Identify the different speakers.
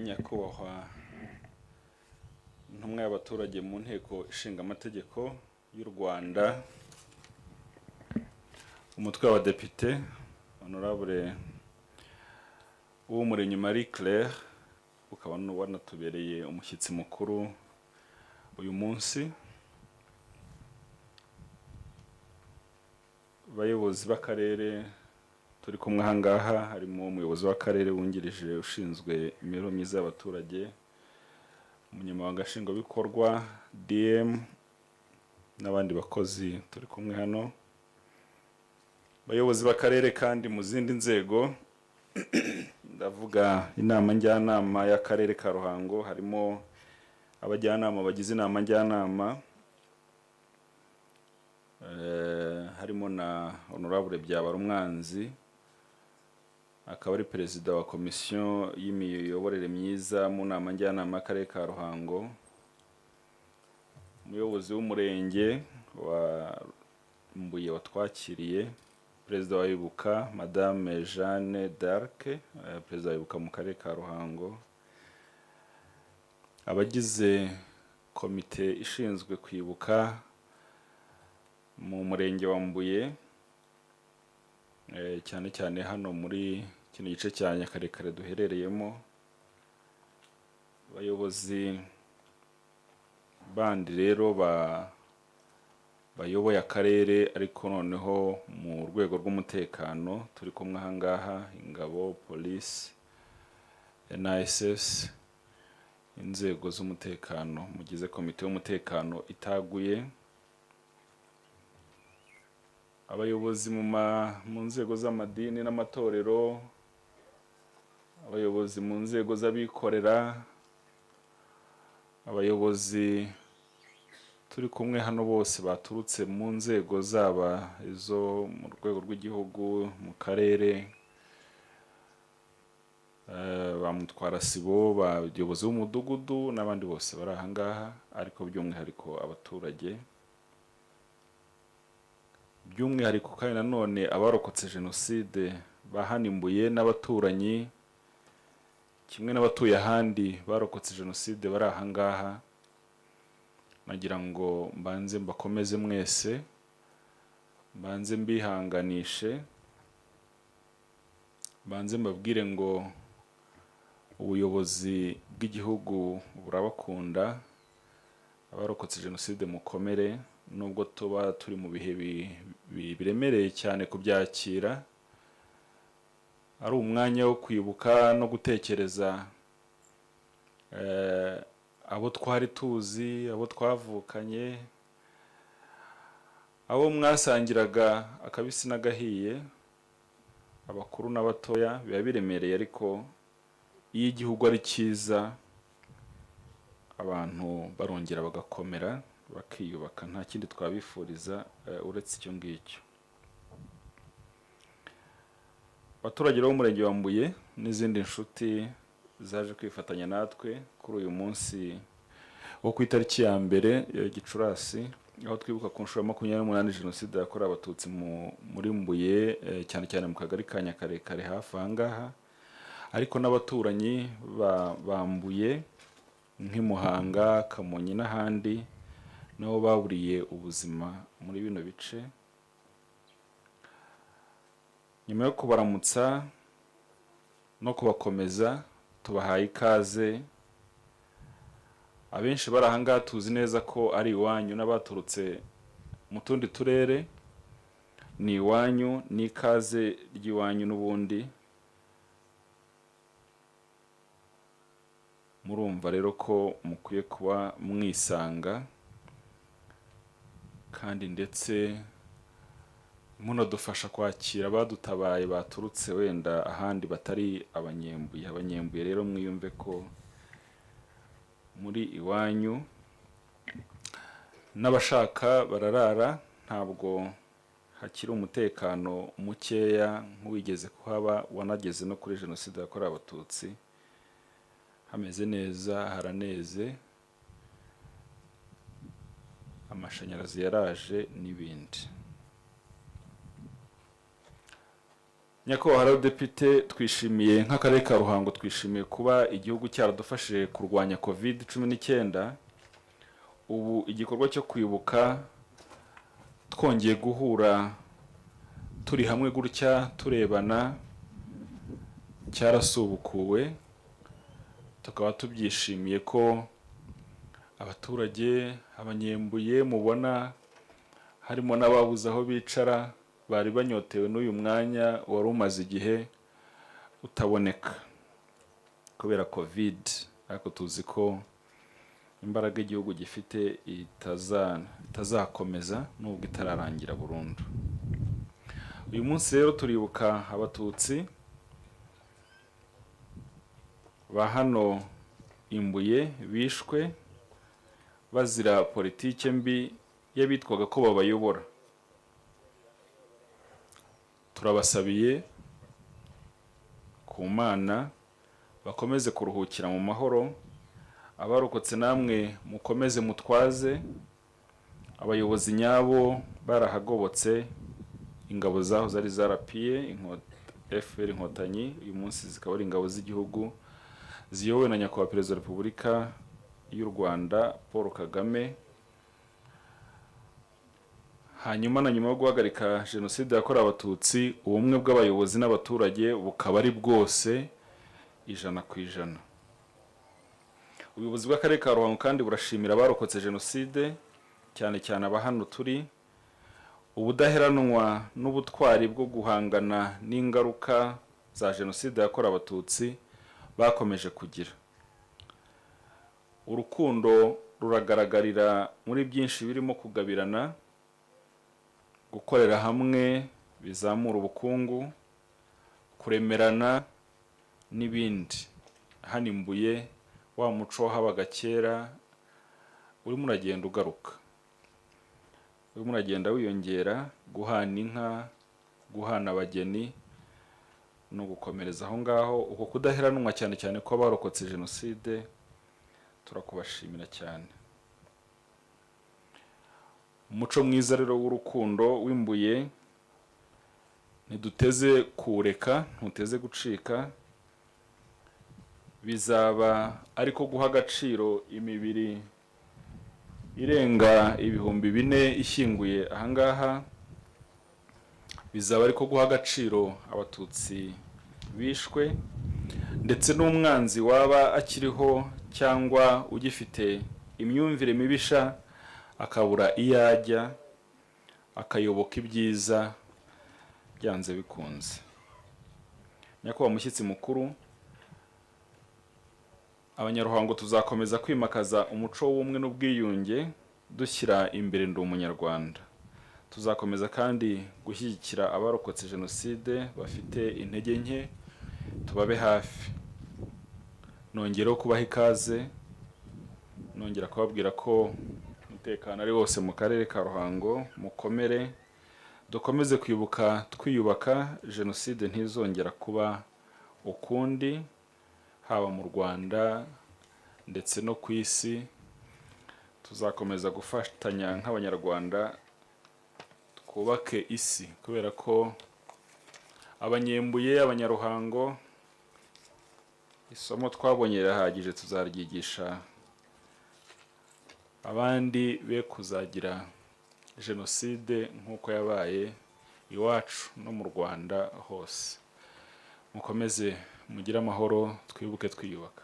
Speaker 1: nyakubahwa ntumwe y'abaturage mu nteko ishinga amategeko y'u Rwanda, umutwe w'abadepite honorable w'Umurenge Marie Claire, ukaba wanatubereye umushyitsi mukuru uyu munsi, bayobozi b'akarere turi kumwe ahangaha, harimo umuyobozi w'akarere wungirije ushinzwe imibereho myiza y'abaturage, umunyamabanga nshingwabikorwa DM n'abandi bakozi turi kumwe hano, bayobozi b'akarere kandi mu zindi nzego ndavuga inama njyanama y'akarere ka Ruhango, harimo abajyanama bagize inama njyanama, harimo na honorable Byabarumwanzi, akaba ari perezida wa komisiyo y'imiyoborere myiza mu nama njyanama y'akarere ka Ruhango, umuyobozi w'umurenge wa Mbuye watwakiriye, perezida wa Ibuka Madame Jeanne d'Arc, perezida wa Ibuka mu karere ka Ruhango, abagize komite ishinzwe kwibuka mu murenge wa Mbuye, cyane cyane hano muri kino gice cya Nyakarekare duherereyemo, abayobozi bandi rero bayoboye akarere ariko noneho mu rwego rw'umutekano turi kumwe ahangaha, ingabo, polisi, NSS, inzego z'umutekano mugize komite y'umutekano itaguye, abayobozi mu nzego z'amadini n'amatorero, abayobozi mu nzego z'abikorera, abayobozi turi kumwe hano bose baturutse mu nzego zaba izo mu rwego rw'igihugu, mu karere, ba mutwarasibo, bayobozi b'umudugudu n'abandi bose bari ahangaha, ariko by'umwihariko abaturage, by'umwihariko kandi nanone abarokotse jenoside bahanimbuye n'abaturanyi, kimwe n'abatuye ahandi barokotse jenoside bari ahangaha, nagira ngo mbanze mbakomeze mwese, mbanze mbihanganishe, mbanze mbabwire ngo ubuyobozi bw'igihugu burabakunda, abarokotse jenoside mukomere, nubwo tuba turi mu bihe biremereye cyane kubyakira, ari umwanya wo kwibuka no gutekereza abo twari tuzi, abo twavukanye, abo mwasangiraga akabisi n'agahiye, abakuru n'abatoya, biba biremereye, ariko iyo igihugu ari cyiza abantu barongera bagakomera bakiyubaka, nta kindi twabifuriza uretse icyo ngicyo. Abaturage b'umurenge wa Mbuye n'izindi nshuti zaje kwifatanya natwe kuri uyu munsi wo ku itariki ya mbere Gicurasi, aho twibuka ku nshuro ya 28 jenoside yakorewe abatutsi muri Mbuye, cyane cyane mu kagari ka Nyakarekare hafi ahangaha, ariko n'abaturanyi bambuye nk'imuhanga, Kamonyi n'ahandi nabo baburiye ubuzima muri bino bice. Nyuma yo kubaramutsa no kubakomeza, tubahaye ikaze. Abenshi bari ahangaha tuzi neza ko ari iwanyu, n'abaturutse mu tundi turere ni iwanyu, ni ikaze ry'iwanyu n'ubundi. Murumva rero ko mukwiye kuba mwisanga, kandi ndetse munadufasha kwakira abadutabaye baturutse wenda ahandi batari abanyembuye. Abanyembuye rero mwiyumve ko muri iwanyu, n'abashaka bararara, ntabwo hakiri umutekano mukeya nk'uwigeze kuhaba, wanageze no kuri jenoside yakorewe abatutsi. Hameze neza, haraneze, amashanyarazi yaraje n'ibindi. Nyakubahwa Depite, twishimiye nk'akarere ka Ruhango, twishimiye kuba igihugu cyaradufashije kurwanya COVID-19. Ubu igikorwa cyo kwibuka twongeye guhura turi hamwe gutya turebana cyarasubukuwe, tukaba tubyishimiye ko abaturage abanyembuye mubona harimo n'ababuze aho bicara, bari banyotewe n'uyu mwanya wari umaze igihe utaboneka kubera COVID, ariko tuzi ko imbaraga igihugu gifite itazakomeza nubwo itararangira burundu. Uyu munsi rero turibuka abatutsi ba hano Mbuye bishwe bazira politike mbi y'abitwaga ko babayobora. Turabasabiye ku Mana bakomeze kuruhukira mu mahoro, abarokotse namwe mukomeze mutwaze, abayobozi nyabo barahagobotse, ingabo zaho zari zarapiye FPR Inkotanyi, uyu munsi zikaba ari ingabo z'igihugu ziyobowe na Nyakubahwa Perezida wa Repubulika y'u Rwanda Paul Kagame. Hanyuma na nyuma yo guhagarika jenoside yakorewe abatutsi, ubumwe bw'abayobozi n'abaturage bukaba ari bwose 100%. Ubuyobozi bw'akarere ka Ruhango kandi burashimira abarokotse jenoside, cyane cyane abahano turi, ubudaheranwa n'ubutwari bwo guhangana n'ingaruka za jenoside yakorewe abatutsi bakomeje kugira. Urukundo ruragaragarira muri byinshi birimo kugabirana, gukorera hamwe bizamura ubukungu, kuremerana n'ibindi. Hano Mbuye wa muco habaga kera urimo uragenda ugaruka, urimo uragenda wiyongera, guhana inka, guhana abageni no gukomereza aho ngaho. Uko kudaheranwa cyane cyane ko abarokotse jenoside turakubashimira cyane. Umuco mwiza rero w'urukundo w'Imbuye ntiduteze kureka, ntuteze gucika. Bizaba ariko guha agaciro imibiri irenga 4,000 ishyinguye ahangaha. Bizaba ariko guha agaciro abatutsi bishwe, ndetse n'umwanzi waba akiriho cyangwa ugifite imyumvire mibisha akabura iyajya, akayoboka ibyiza byanze bikunze. Nyakubahwa mushyitsi mukuru, Abanyaruhango tuzakomeza kwimakaza umuco w'ubumwe n'ubwiyunge dushyira imbere ndi umunyarwanda. Tuzakomeza kandi gushyigikira abarokotse jenoside bafite intege nke, tubabe hafi. Nongera kubaha ikaze, nongera kubabwira ko umutekano ari wose mu karere ka Ruhango, mukomere, dukomeze kwibuka twiyubaka, jenoside ntizongera kuba ukundi, haba mu Rwanda ndetse no ku isi. Tuzakomeza gufatanya nk'abanyarwanda twubake isi, kubera ko abanyembuye, abanyaruhango, isomo twabonye rirahagije, tuzaryigisha abandi be kuzagira jenoside nk'uko yabaye iwacu no mu Rwanda hose. Mukomeze mugire amahoro, twibuke twiyubaka.